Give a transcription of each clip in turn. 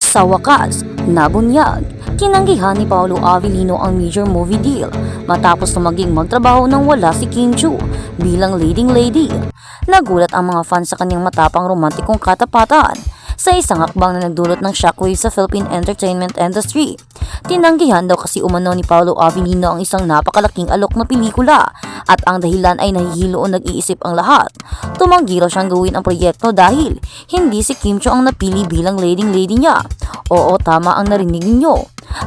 Sa wakas, nabunyag, tinanggihan ni Paolo Avellino ang major movie deal matapos na maging magtrabaho nang wala si Kim Chiu bilang leading lady. Nagulat ang mga fans sa kanyang matapang romantikong katapatan sa isang hakbang na nagdulot ng shockwave sa Philippine entertainment industry. Tinanggihan daw kasi umano ni Paolo Avellino ang isang napakalaking alok na pelikula at ang dahilan ay nahihilo o nag-iisip ang lahat. Tumanggi raw siyang gawin ang proyekto dahil hindi si Kim Chiu ang napili bilang leading lady niya. Oo, tama ang narinig ninyo.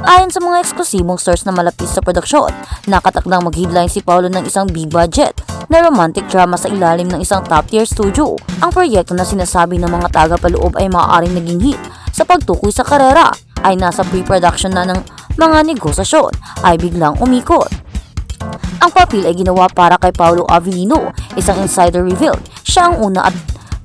Ayon sa mga eksklusibong source na malapit sa produksyon, nakatakdang mag-headline si Paolo ng isang big budget na romantic drama sa ilalim ng isang top-tier studio. Ang proyekto na sinasabi ng mga tagapaloob ay maaaring naging hit sa pagtukoy sa karera ay nasa pre-production na ng mga negosasyon ay biglang umikot. Ang papel ay ginawa para kay Paolo Avellino, isang insider revealed. Siya ang una at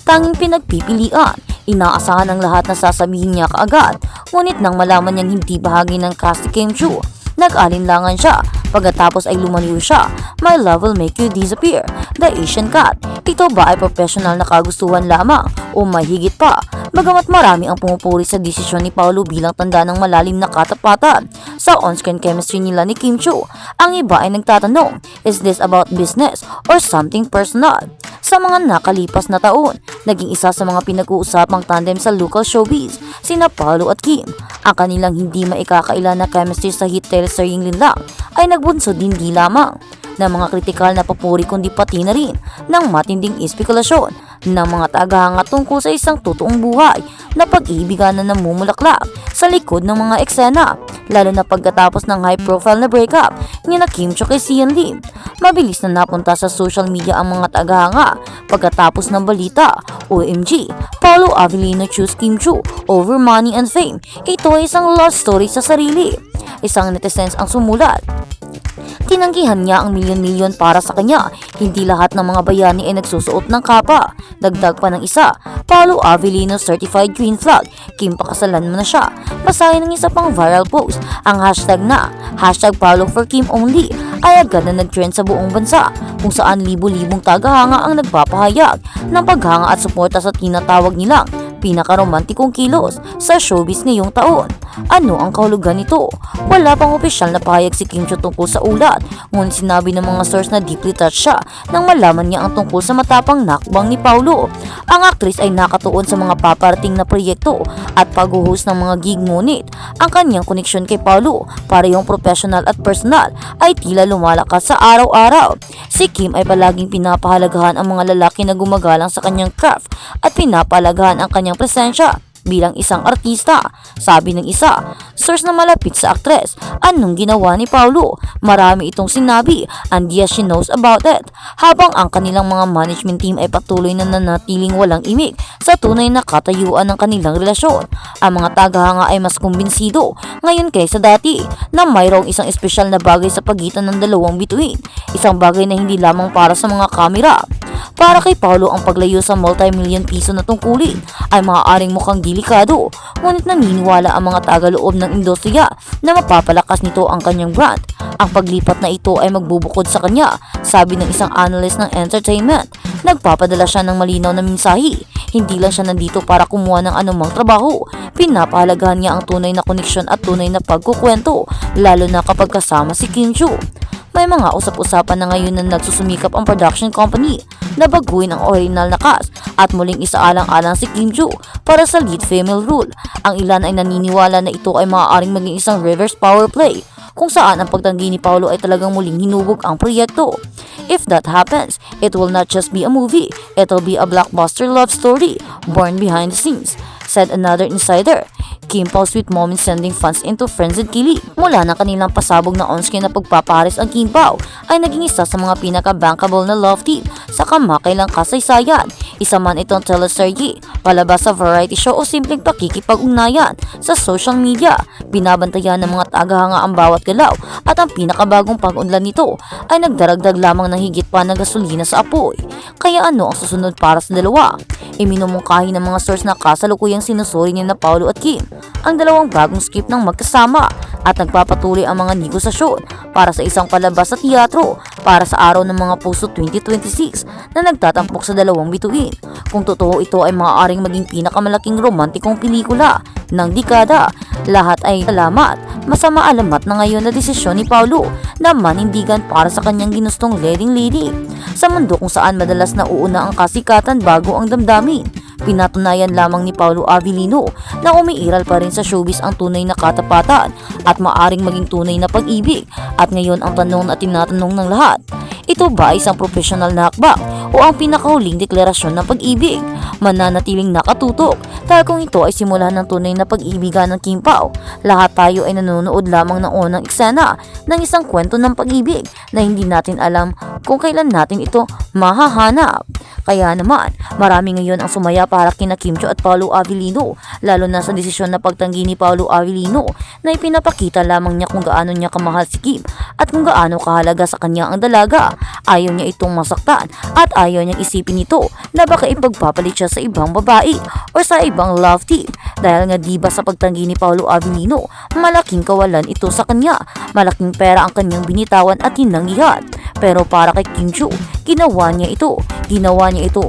tanging pinagpipilian. Inaasahan ng lahat na sasabihin niya kaagad, ngunit nang malaman niyang hindi bahagi ng cast si Kim Chiu, nag-alinlangan siya. Pagkatapos ay lumaniw siya. My love will make you disappear. The Asian Cat. Ito ba ay professional na kagustuhan lamang o may higit pa? Bagamat marami ang pumupuri sa desisyon ni Paolo bilang tanda ng malalim na katapatan sa on-screen chemistry nila ni Kim Chiu, ang iba ay nagtatanong, is this about business or something personal? Sa mga nakalipas na taon, naging isa sa mga pinag-uusapang tandem sa local showbiz, sina Paolo at Kim. Ang kanilang hindi maikakaila na chemistry sa hit teleseryeng Linlang ay nagbunsod hindi lamang ng mga kritikal na papuri kundi pati na rin ng matinding espekulasyon ng mga tagahanga tungkol sa isang totoong buhay na pag-ibigan na namumulaklak sa likod ng mga eksena, lalo na pagkatapos ng high-profile na breakup ni na Kim Chiu kay Sian Lim. Mabilis na napunta sa social media ang mga tagahanga pagkatapos ng balita. OMG, Paolo Avellino choose Kim Chiu over money and fame. Ito ay isang love story sa sarili. Isang netizens ang sumulat. Tinanggihan niya ang milyon-milyon para sa kanya. Hindi lahat ng mga bayani ay nagsusuot ng kapa. Dagdag pa ng isa, Paolo Avellino certified green flag. Kim, pakasalan mo na siya. Basahin ng isa pang viral post. Ang hashtag na, #Paolo for Kim only, ay agad na nag-trend sa buong bansa, kung saan libo-libong tagahanga ang nagpapahayag ng paghanga at suporta sa tinatawag nilang pinakaromantikong kilos sa showbiz ngayong taon. Ano ang kahulugan nito? Wala pang opisyal na pahayag si Kim Chiu tungkol sa ulat, ngunit sinabi ng mga source na deeply touched siya nang malaman niya ang tungkol sa matapang nakbang ni Paolo. Ang aktris ay nakatuon sa mga paparating na proyekto at pag-host ng mga gig, ngunit ang kanyang koneksyon kay Paolo, parehong professional at personal, ay tila lumalakas sa araw-araw. Si Kim ay palaging pinapahalagahan ang mga lalaki na gumagalang sa kanyang craft at pinapahalagahan ang kanyang presensya bilang isang artista. Sabi ng isa, source na malapit sa aktres, anong ginawa ni Paolo? Marami itong sinabi and yes, she knows about it. Habang ang kanilang mga management team ay patuloy na nanatiling walang imik sa tunay na katayuan ng kanilang relasyon. Ang mga tagahanga ay mas kumbinsido ngayon kaysa dati na mayroong isang espesyal na bagay sa pagitan ng dalawang bituin. Isang bagay na hindi lamang para sa mga kamera. Para kay Paolo, ang paglayo sa multi-million piso na tungkulin ay maaaring mukhang delikado, ngunit naniniwala ang mga tagaloob ng industriya na mapapalakas nito ang kanyang brand. Ang paglipat na ito ay magbubukod sa kanya, sabi ng isang analyst ng entertainment. Nagpapadala siya ng malinaw na mensahe. Hindi lang siya nandito para kumuha ng anumang trabaho. Pinapahalagahan niya ang tunay na koneksyon at tunay na pagkukwento, lalo na kapag kasama si Kim Chiu. May mga usap-usapan na ngayon na nagsusumikap ang production company na baguhin ang original na cast at muling isaalang-alang si Kim Chiu para sa lead female role. Ang ilan ay naniniwala na ito ay maaaring maging isang reverse power play, kung saan ang pagtanggi ni Paolo ay talagang muling hinubog ang proyekto. If that happens, it will not just be a movie, it will be a blockbuster love story born behind the scenes, said another insider. Kim Pao sweet moments sending fans into frenzied kilig. Mula ng kanilang pasabog na on-screen na pagpapares, ang Kim Pao ay naging isa sa mga pinaka-bankable na love team sa kamakailang kasaysayan. Isa man itong teleserye, palabas sa variety show o simpleng pakikipag-ugnayan sa social media. Binabantayan ng mga tagahanga ang bawat galaw at ang pinakabagong pag-unlad nito ay nagdaragdag lamang ng higit pa na gasolina sa apoy. Kaya ano ang susunod para sa dalawa? Iminumungkahi ng mga source na kasalukuyang sinusuri ni na Paolo at Kim ang dalawang bagong script ng magkasama at nagpapatuloy ang mga negosasyon para sa isang palabas sa teatro para sa Araw ng Mga Puso 2026 na nagtatampok sa dalawang bituin. Kung totoo, ito ay maaaring maging pinakamalaking romantikong pelikula ng dekada. Lahat ay salamat. Masama alamat na ngayon na desisyon ni Paulo na manindigan para sa kanyang ginustong leading lady. Sa mundo kung saan madalas nauuna ang kasikatan bago ang damdamin, pinatunayan lamang ni Paulo Avellino na umiiral pa rin sa showbiz ang tunay na katapatan at maaring maging tunay na pag-ibig. At ngayon ang tanong na tinatanong ng lahat, ito ba ay isang professional na hakbang o ang pinakahuling deklarasyon ng pag-ibig? Mananatiling nakatutok dahil kung ito ay simula ng tunay na pag-ibigan ng Kim Pao, lahat tayo ay nanonood lamang ng unang eksena ng isang kwento ng pag-ibig na hindi natin alam kung kailan natin ito mahahanap. Kaya naman, marami ngayon ang sumaya para kina Kim Chiu at Paulo Avellino, lalo na sa desisyon na pagtanggi ni Paulo Avellino na ipinapakita lamang niya kung gaano niya kamahal si Kim at kung gaano kahalaga sa kanya ang dalaga. Ayaw niya itong masaktan at ayaw niyang isipin ito na baka ipagpapalit siya sa ibang babae o sa ibang love team. Dahil nga diba sa pagtanggi ni Paulo Avellino, malaking kawalan ito sa kanya, malaking pera ang kanyang binitawan at hinanggihan. Pero para kay Kim Chiu, ginawa niya ito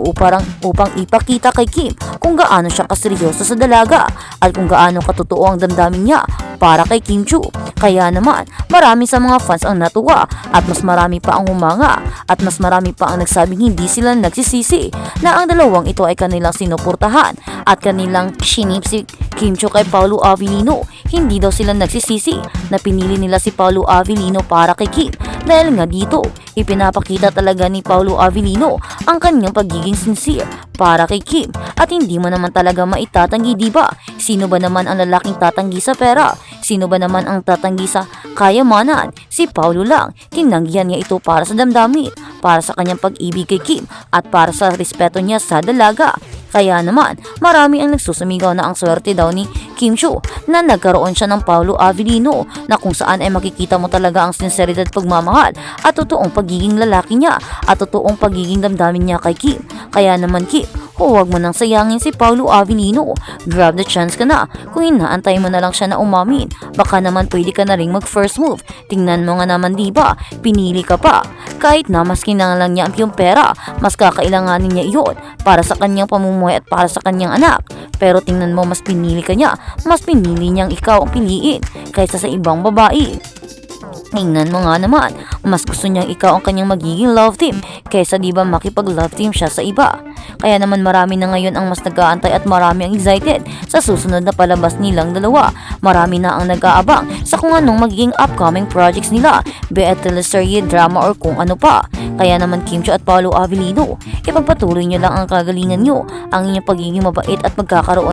upang ipakita kay Kim kung gaano siya kaseryoso sa dalaga at kung gaano katotoo ang damdamin niya para kay Kim Chiu. Kaya naman, marami sa mga fans ang natuwa at mas marami pa ang humanga at mas marami pa ang nagsabing hindi sila nagsisisi na ang dalawang ito ay kanilang sinuportahan at kanilang shinip si Kim Chiu kay Paulo Avellino. Hindi daw sila nagsisisi na pinili nila si Paulo Avellino para kay Kim dahil nga dito, ipinapakita talaga ni Paulo Avellino ang kanyang pagiging sincere para kay Kim at hindi mo naman talaga maitatanggi, diba? Sino ba naman ang lalaking tatanggi sa pera? Sino ba naman ang tatanggi sa kayamanan? Si Paulo lang. Tinanggihan niya ito para sa damdamin, para sa kanyang pag-ibig kay Kim at para sa respeto niya sa dalaga. Kaya naman, marami ang nagsusumigaw na ang swerte daw ni Kim Chiu na nagkaroon siya ng Paulo Avellino na kung saan ay makikita mo talaga ang sinseridad pagmamahal at totoong pagiging lalaki niya at totoong pagiging damdamin niya kay Kim. Kaya naman Kim, huwag mo nang sayangin si Paulo Avellino. Grab the chance ka na. Kung inaantay mo na lang siya na umamin, baka naman pwede ka na ring mag first move. Tingnan mo nga naman, diba? Pinili ka pa. Kahit na mas kinanglan niya yung pera, mas kakailanganin niya iyon para sa kanyang pamumuhay at para sa kanyang anak. Pero tingnan mo, mas pinili ka niya. Mas pinili niyang ikaw ang piliin kaysa sa ibang babae. Tingnan mo nga naman, mas gusto niyang ikaw ang kanyang magiging love team kaysa diba makipag-love team siya sa iba. Kaya naman marami na ngayon ang mas nag-aantay at marami ang excited sa susunod na palabas nilang dalawa. Marami na ang nag-aabang sa kung anong magiging upcoming projects nila, be it teleserye, drama or kung ano pa. Kaya naman Kim Chiu at Paulo Avellino, ipagpatuloy niyo lang ang kagalingan niyo, ang inyong pagiging mabait at magkakaroon